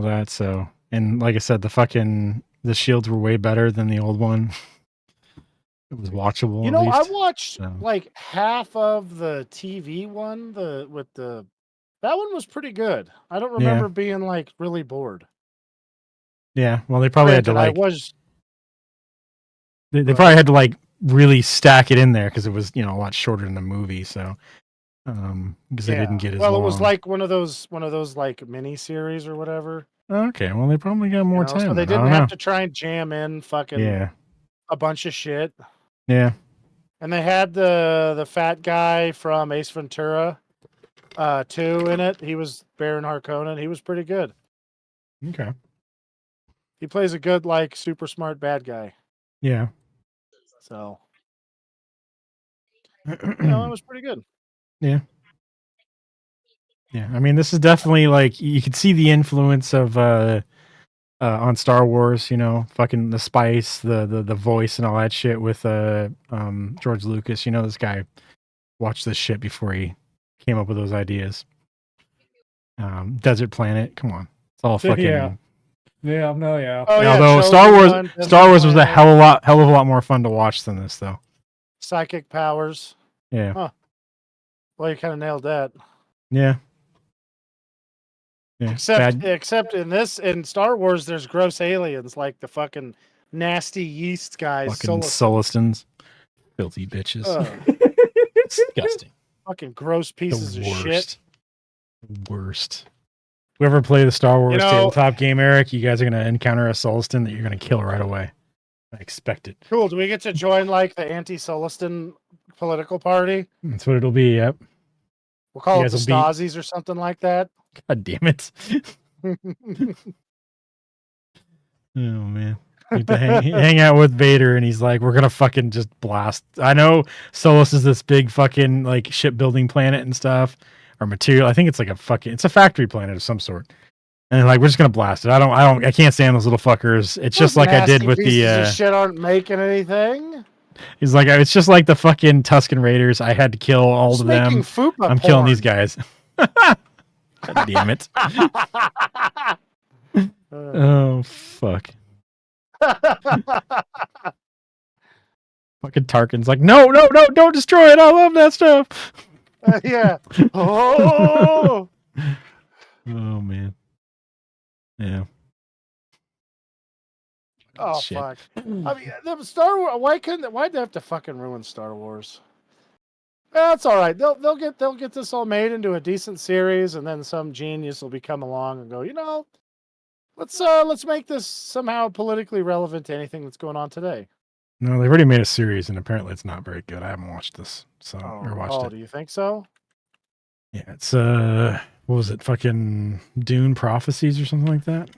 that. So, and like I said, the shields were way better than the old one. It was watchable. at I least. watched so. like half of the TV one. That one was pretty good. I don't Yeah. remember being like really bored. Yeah. Well, they probably had to Granted, like I was. they Right. probably had to like really stack it in there because it was a lot shorter than the movie. So, because they didn't get as well, long. it was like one of those like mini series or whatever. Okay, well they probably got more time. So they then. I didn't don't have know. to try and jam in fucking Yeah. a bunch of shit. Yeah. And they had the fat guy from Ace Ventura 2 in it. He was Baron Harkonnen. He was pretty good. Okay. He plays a good, like, super smart bad guy. Yeah. So, it was pretty good. Yeah. I mean, this is definitely like you could see the influence of on Star Wars. Fucking the spice, the voice, and all that shit with George Lucas. This guy watched this shit before he came up with those ideas. Desert Planet, come on, it's all fucking. Yeah. Yeah, no, yeah. Oh, yeah. Although Chosen Star One, Wars was a Planet, hell of a lot more fun to watch than this, though. Psychic powers. Yeah. Well, you kind of nailed that. Yeah. Yeah. Except in Star Wars, there's gross aliens like the fucking nasty yeast guys. Fucking Solistons. Filthy bitches. Disgusting. Fucking gross pieces of shit. Worst. Whoever play the Star Wars You know- tabletop game, Eric, you guys are going to encounter a Soliston that you're going to kill right away. I expect it. Cool. Do we get to join like the anti-Soliston political party? That's what it'll be. Yep. We'll call You it the guys will be- Stasies or something like that. God damn it. Oh, man. You have to hang out with Vader, and he's like, we're going to fucking just blast. I know Solus is this big fucking like shipbuilding planet and stuff, or material. I think it's like it's a factory planet of some sort. And like, we're just going to blast it. I can't stand those little fuckers. It's just like I did with pieces the, of shit aren't making anything. he's like, it's just like the fucking Tusken Raiders. I had to kill all Just of making them. fupa I'm killing porn. these guys. God damn it. Oh, fuck. Fucking Tarkin's like, no, don't destroy it. I love that stuff. Yeah. Oh. Oh man. Yeah. Oh Shit. fuck! I mean, the Star Wars. Why'd they have to fucking ruin Star Wars? That's all right. They'll get this all made into a decent series, and then some genius will be come along and go, let's make this somehow politically relevant to anything that's going on today. No, they've already made a series, and apparently it's not very good. I haven't watched this, or watched it. Do you think so? Yeah, it's what was it? Fucking Dune Prophecies or something like that.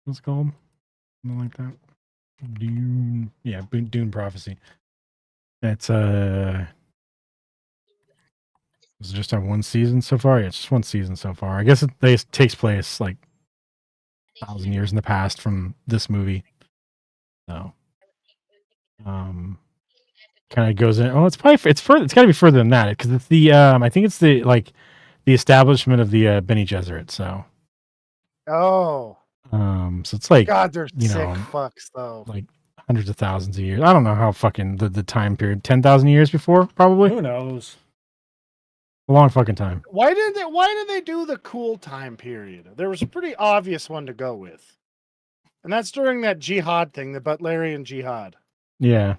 What's it called? Something like that. Dune, yeah, Dune Prophecy. It's was it just on one season so far? Yeah, it's just one season so far. I guess it takes place like 1,000 years in the past from this movie. So, kind of goes in. Oh, it's further. It's got to be further than that because it's the I think it's the establishment of the Bene Gesserit. So, Oh, so it's like God, they're you sick know, fucks though. like hundreds of thousands of years. I don't know how fucking the time period. 10,000 years before, probably. Who knows? A long fucking time. Why did they do the cool time period? There was a pretty obvious one to go with, and that's during that jihad thing, the Butlerian jihad. Yeah.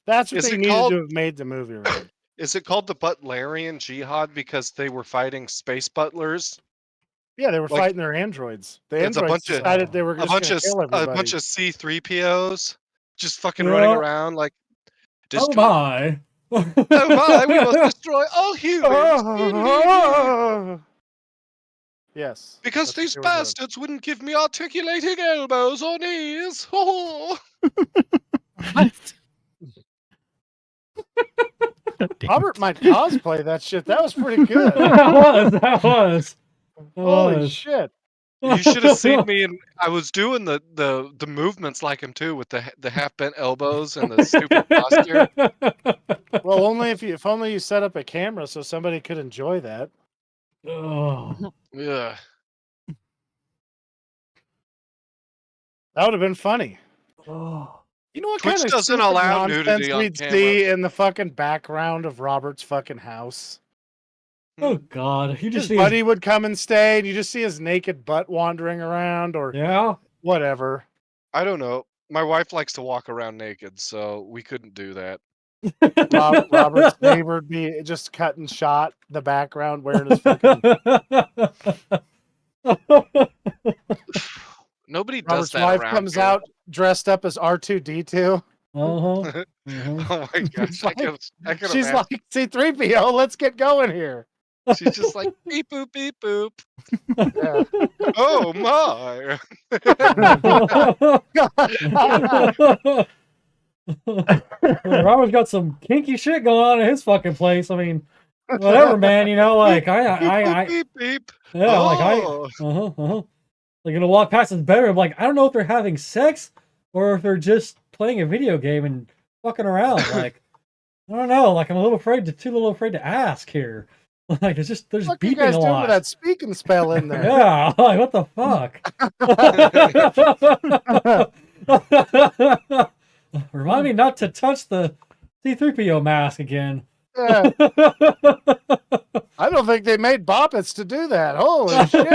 That's what Is they it needed called- to have made the movie around. Is it called the Butlerian Jihad because they were fighting space butlers? Yeah, they were Like, fighting their androids. The it's a androids bunch of- decided they were A just bunch going of to kill everybody. a bunch of C-3POs just fucking running Yeah. around like. Oh Destroy- my! Oh my! We must destroy all humans Yes. because that's these what they were doing. bastards wouldn't give me articulating elbows or knees. Oh. Damn. Robert might cosplay that shit. That was pretty good. That was. Holy shit. You should have seen me, and I was doing the movements like him too, with the half bent elbows and the stupid posture. Well, only if only you set up a camera so somebody could enjoy that. Oh. Yeah. That would have been funny. Oh. You know what Twitch kind of doesn't stupid allow nonsense nudity on we'd camera. see in the fucking background of Robert's fucking house? Oh God! You just His buddy would come and stay, and you just see his naked butt wandering around, or Yeah. whatever. I don't know. My wife likes to walk around naked, so we couldn't do that. Robert's neighbor would be just cutting shot the background wearing his fucking. Nobody does Robert's that wife around comes here. out dressed up as R2D2. Uh-huh. Oh my gosh! I could She's imagine. like, C3PO, let's get going here. She's just like beep boop beep boop. Yeah. Oh my! Robert's got some kinky shit going on in his fucking place. I mean, whatever, man. You know, like I beep beep. yeah, like Oh. Like gonna walk past his bedroom, like I don't know if they're having sex or if they're just playing a video game and fucking around. Like I don't know. Like I'm a little afraid to ask here. Like there's What beeping you guys a doing lot. with that speaking spell in there? Yeah, like what the fuck? Remind me not to touch the C3PO mask again. Yeah. I don't think they made boppets to do that. Holy shit.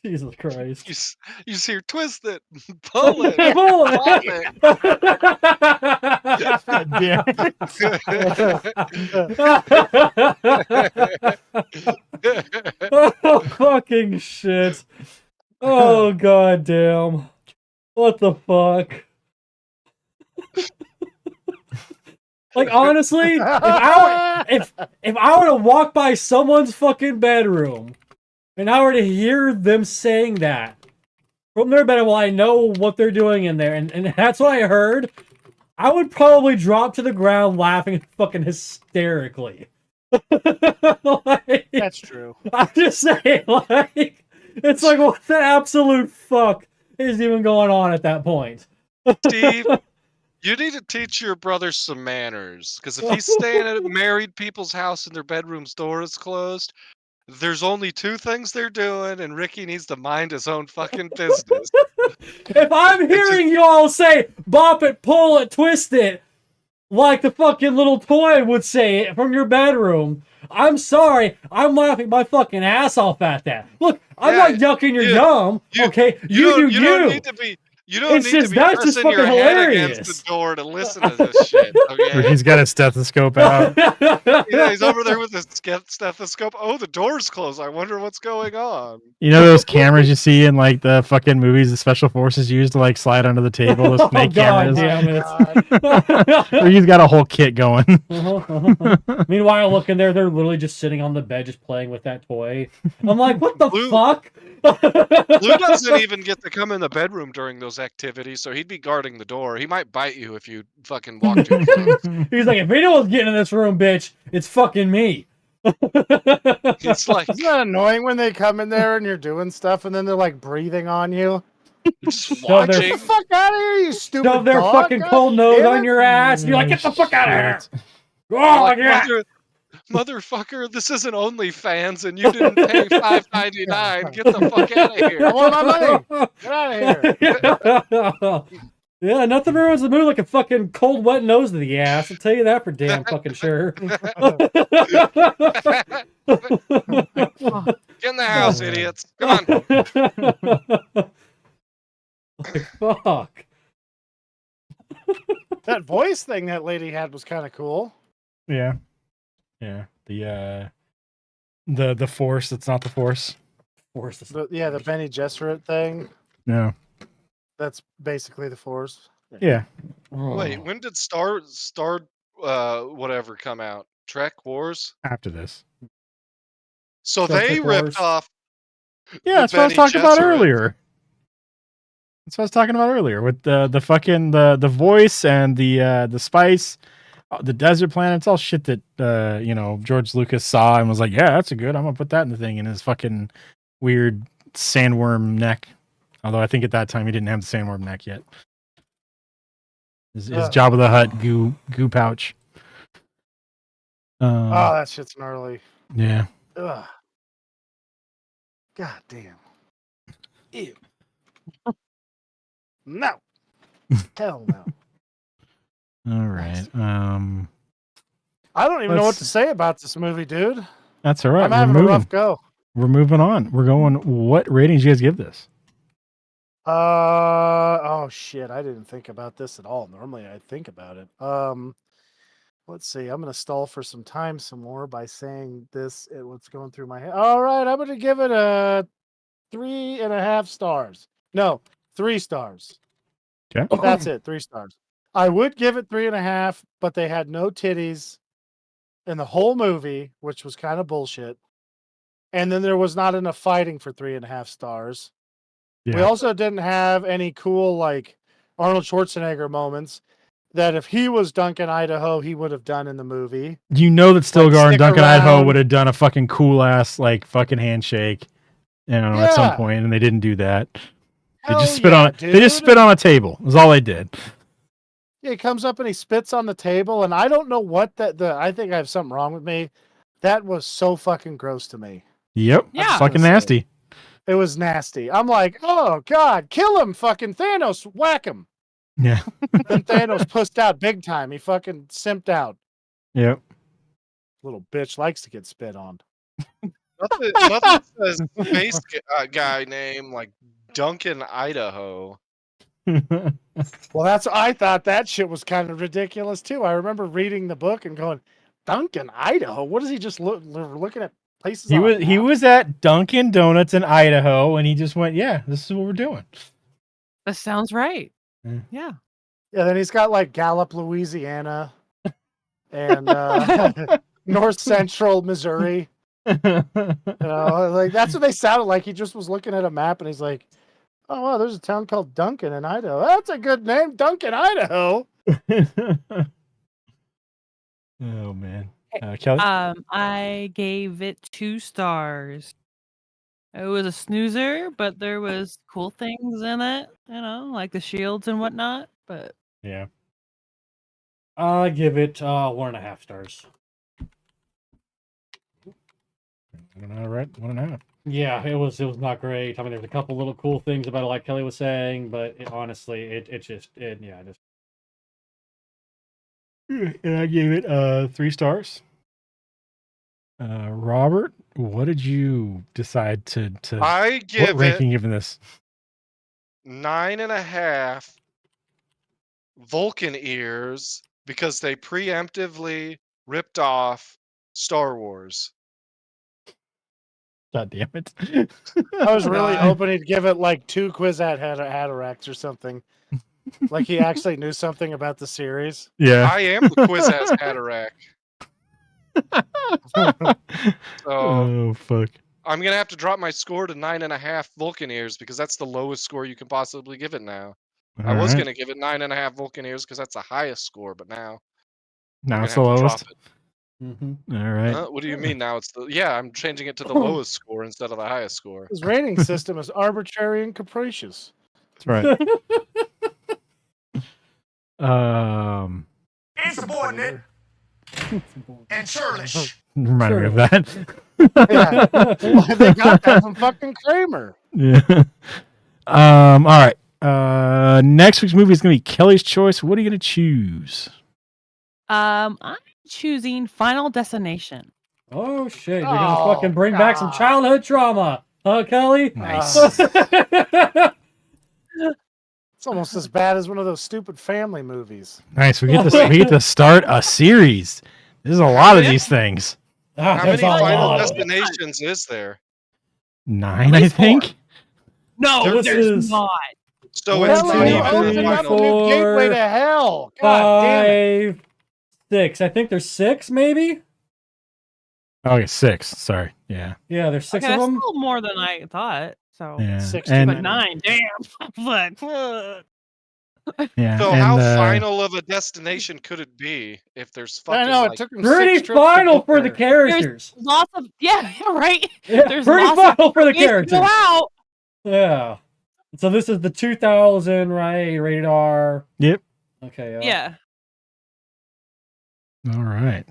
Jesus Christ. You see her twist it, pull it, Pull pop it. it. Oh, fucking shit. Oh, goddamn. What the fuck? Like, honestly, if I were to walk by someone's fucking bedroom and I were to hear them saying that from their bed, well, I know what they're doing in there, and that's what I heard, I would probably drop to the ground laughing fucking hysterically. Like, That's true. I'm just saying, like, it's like, what the absolute fuck is even going on at that point? Steve, you need to teach your brother some manners. Because if he's staying at married people's house and their bedroom's door is closed, there's only two things they're doing, and Ricky needs to mind his own fucking business. If I'm hearing you all say, bop it, pull it, twist it, like the fucking little toy would say from your bedroom. I'm sorry, I'm laughing my fucking ass off at that. Look, I'm Yeah, not yucking your you- yum, okay? You do you. don't need to be. You don't It's need just- to be that's just pressing your fucking head against hilarious. the door to listen to this shit. Okay. Ricky's got a stethoscope out. Yeah, he's over there with his stethoscope. Oh, the door's closed. I wonder what's going on. You know those cameras you see in like the fucking movies the special forces use to like slide under the table, those Oh, snake God cameras? damn Oh, God. Ricky's got a whole kit going. Meanwhile, look in there, they're literally just sitting on the bed, just playing with that toy. I'm like, what the Blue- fuck? Blue doesn't even get to come in the bedroom during those activities, so he'd be guarding the door. He might bite you if you fucking walk too close. He's like, if anyone's getting in this room, bitch, it's fucking me. It's like Isn't that annoying when they come in there and you're doing stuff and then they're like breathing on you? just So they're- Get watching. the fuck out of here, you stupid Shove their dog. fucking God cold nose damn on it. your ass. And you're like, get the fuck out of here. Shit. Oh, Like, yeah. motherfucker, this isn't OnlyFans and you didn't pay $5.99. Get the fuck out of I here. want my money. Get out of here. Yeah, nothing ruins the mood like a fucking cold, wet nose to the ass. I'll tell you that for damn fucking sure. Get in the house, idiots. Come on. Like, fuck. That voice thing that lady had was kind of cool. Yeah. Yeah. The force that's not the force. Force this. Yeah, the Benny Gesserit thing. No. That's basically the Force. Yeah. Wait, when did Star whatever come out? Trek Wars? After this. So Star they Trek ripped Wars. off Yeah, the that's what I was Benny talking about Gesserit. earlier. That's what I was talking about earlier with the fucking the voice and the spice, the desert planet. It's all shit that you know, George Lucas saw and was like, yeah, that's a good. I'm gonna put that in the thing in his fucking weird sandworm neck. Although I think at that time he didn't have the sandworm neck yet. His Jabba the Hutt goo pouch. Oh, that shit's gnarly. Yeah. Ugh. God damn. Ew. No. Hell no. All right. I don't even know what Let's- to say about this movie, dude. That's all right. I'm We're having a moving. rough go. We're moving on. We're going. What ratings do you guys give this? Oh shit, I didn't think about this at all. Normally I think about it. Let's see. I'm gonna stall for some time some more by saying this. What's going through my head. All right, I'm gonna give it a 3.5 stars. No, 3 stars. Okay. That's it, 3 stars. I would give it 3.5, but they had no titties in the whole movie, which was kind of bullshit. And then there was not enough fighting for 3.5 stars. We Yeah. also didn't have any cool like Arnold Schwarzenegger moments that if he was Duncan Idaho, he would have done in the movie. You know that Stilgar and stick Duncan Idaho around. would have done a fucking cool ass like fucking handshake, you know, at some Yeah. point, and they didn't do that. They Hell just spit yeah, on. They just dude. spit on a table. Is all they did. Yeah, he comes up and he spits on the table, and I don't know what I think I have something wrong with me. That was so fucking gross to me. Yep. Yeah. Fucking Gonna say. nasty. It was nasty. I'm like, oh god, kill him, fucking Thanos, whack him. Yeah. Then Thanos pussed out big time. He fucking simped out. Yep. Little bitch likes to get spit on. nothing says space guy name like Duncan Idaho. Well, I thought that shit was kind of ridiculous too. I remember reading the book and going, Duncan, Idaho. What is he just looking at places? he on a was he map? was at Dunkin' Donuts in Idaho, and he just went, "Yeah, this is what we're doing." That sounds right. Yeah. Yeah. Yeah. Then he's got like Gallup, Louisiana, and North Central Missouri. Like that's what they sounded like. He just was looking at a map and he's like, "Oh wow, there's a town called Duncan in Idaho. That's a good name, Duncan, Idaho." Oh man, Kelly. I gave it 2 stars. It was a snoozer, but there was cool things in it, you know, like the shields and whatnot. But Yeah. I give it 1.5 stars. 1.5. 1.5. Yeah, it was not great. I mean, there's a couple little cool things about it, like Kelly was saying, but honestly, it just. And I gave it 3 stars. Robert, what did you decide to I what give ranking it given this? 9.5 Vulcan ears because they preemptively ripped off Star Wars. God damn it. I was really Nine. hoping he'd give it like 2 Kwisatz Haderachs or something. Like he actually knew something about the series. Yeah. I am the Kwisatz Haderach. So Oh fuck. I'm gonna have to drop my score to 9.5 Vulcan ears because that's the lowest score you can possibly give it now. I was Alright. gonna give it 9.5 Vulcan ears because that's the highest score, but now Now I'm it's gonna the have to lowest. drop it. All right. What do you mean now? It's the I'm changing it to the lowest score instead of the highest score. His rating system is arbitrary and capricious. That's right. Insubordinate and churlish. Remind me of that. Yeah. They got that from fucking Kramer. Yeah. All right. Next week's movie is gonna be Kelly's choice. What are you gonna choose? I'm choosing Final Destination. Oh shit! You're gonna fucking Oh, bring back some God. childhood trauma, huh, Kelly? Nice. It's almost as bad as one of those stupid family movies. Nice. We get to start a series. There's a lot of these things. Ah, How there's many a Final lot of them. Destinations is there? 9, I think. No, This there's is- not. So One, it's Kelly, not two, you're even the opening three, up a final. new gateway four, to hell. God damn it. 5, 6. I think there's 6, maybe. Okay, 6. Sorry. Yeah. Yeah, there's 6 Okay, of that's them. still more than I thought. So, Yeah. 6 and but 9, damn. Fuck. yeah. So and, how final of a destination could it be if there's I fucking know, like it took him Pretty 6 trips to final get for the there. characters. Lots of right. Yeah, There's pretty lots of final for the ways to characters. go out. Yeah. So this is the 2000, right? Rated R. Yep. Okay. Yeah. All right.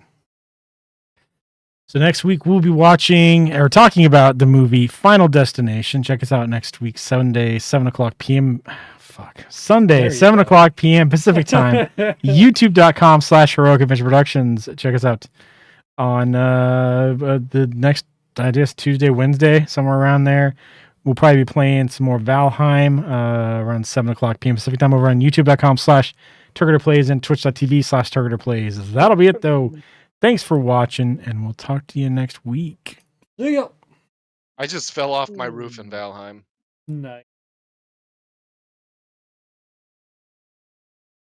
So next week we'll be watching or talking about the movie Final Destination. Check us out next week, Sunday, 7:00 p.m. Sunday, There you 7:00 p.m. Pacific time. YouTube.com/Heroic Adventure Productions. Check us out on the next, I guess, Tuesday, Wednesday, somewhere around there. We'll probably be playing some more Valheim around 7:00 p.m. Pacific time over on YouTube.com/TurgidorPlays and Twitch.tv/TurgidorPlays. That'll be it, though. Thanks for watching, and we'll talk to you next week. See ya. I just fell off my roof in Valheim. Nice.